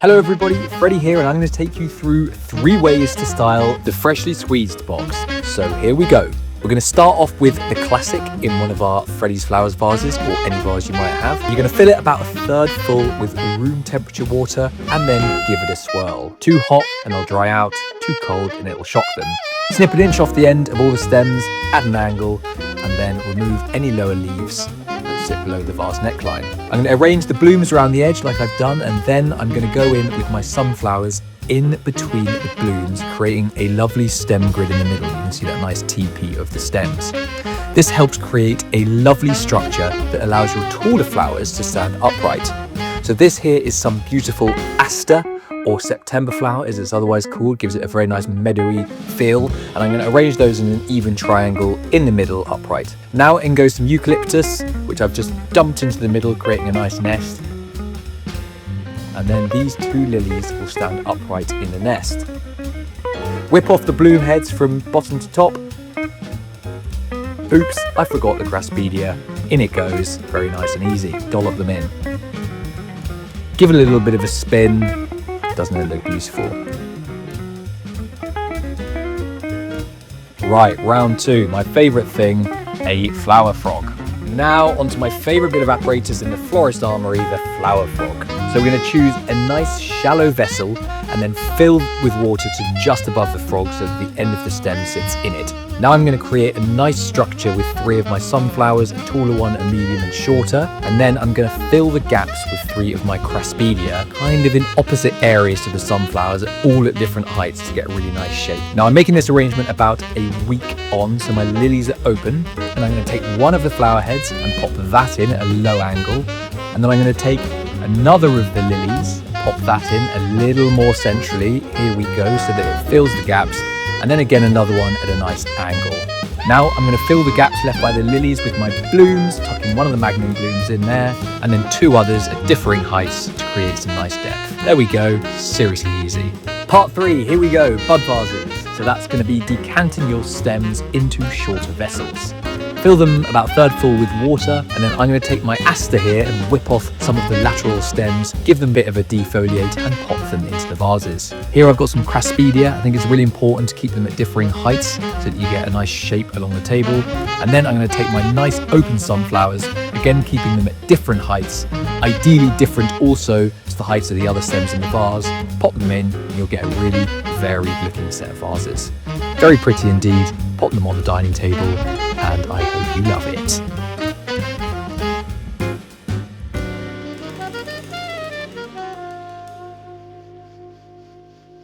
Hello everybody, Freddie here, and I'm going to take you through 3 ways to style the freshly squeezed box. So here we go. We're going to start off with the classic in one of our Freddie's Flowers vases, or any vase you might have. You're going to fill it about 1/3 full with room temperature water and then give it a swirl. Too hot and they'll dry out, too cold and it'll shock them. Snip an inch off the end of all the stems at an angle and then remove any lower leaves that sit below the vase neckline. I'm going to arrange the blooms around the edge like I've done, and then I'm going to go in with my sunflowers in between the blooms, creating a lovely stem grid in the middle. You can see that nice teepee of the stems. This helps create a lovely structure that allows your taller flowers to stand upright. So this here is some beautiful Astern, or September flower as it's otherwise called, gives it a very nice meadowy feel, and I'm going to arrange those in an even triangle in the middle upright. Now in goes some eucalyptus, which I've just dumped into the middle, creating a nice nest. And then these 2 lilies will stand upright in the nest. Whip off the bloom heads from bottom to top. Oops, I forgot the Craspedia. In it goes, very nice and easy. Dollop them in. Give it a little bit of a spin. Doesn't it look beautiful? Right, round 2, my favourite thing, a flower frog. Now onto my favourite bit of apparatus in the florist armoury, the flower frog. So we're going to choose a nice shallow vessel and then fill with water to just above the frog so that the end of the stem sits in it. Now I'm going to create a nice structure with 3 of my sunflowers, a taller one, a medium and shorter, and then I'm going to fill the gaps with 3 of my Craspedia, kind of in opposite areas to the sunflowers, all at different heights to get a really nice shape. Now I'm making this arrangement about a week on, so my lilies are open, and I'm going to take one of the flower heads and pop that in at a low angle, and then I'm going to take another of the lilies, pop that in a little more centrally, here we go, so that it fills the gaps, and then again another one at a nice angle. Now I'm going to fill the gaps left by the lilies with my blooms, tucking one of the magnum blooms in there, and then 2 others at differing heights to create some nice depth. There we go, seriously easy. Part 3, here we go, bud vases. So that's going to be decanting your stems into shorter vessels. Fill them about 1/3 full with water, and then I'm going to take my Astern here and whip off some of the lateral stems, give them a bit of a defoliate and pop them into the vases. Here I've got some Craspedia. I think it's really important to keep them at differing heights so that you get a nice shape along the table. And then I'm going to take my nice open sunflowers, again keeping them at different heights, ideally different also to the heights of the other stems in the vase. Pop them in and you'll get a really varied looking set of vases. Very pretty indeed. Pop them on the dining table, and I hope you love it.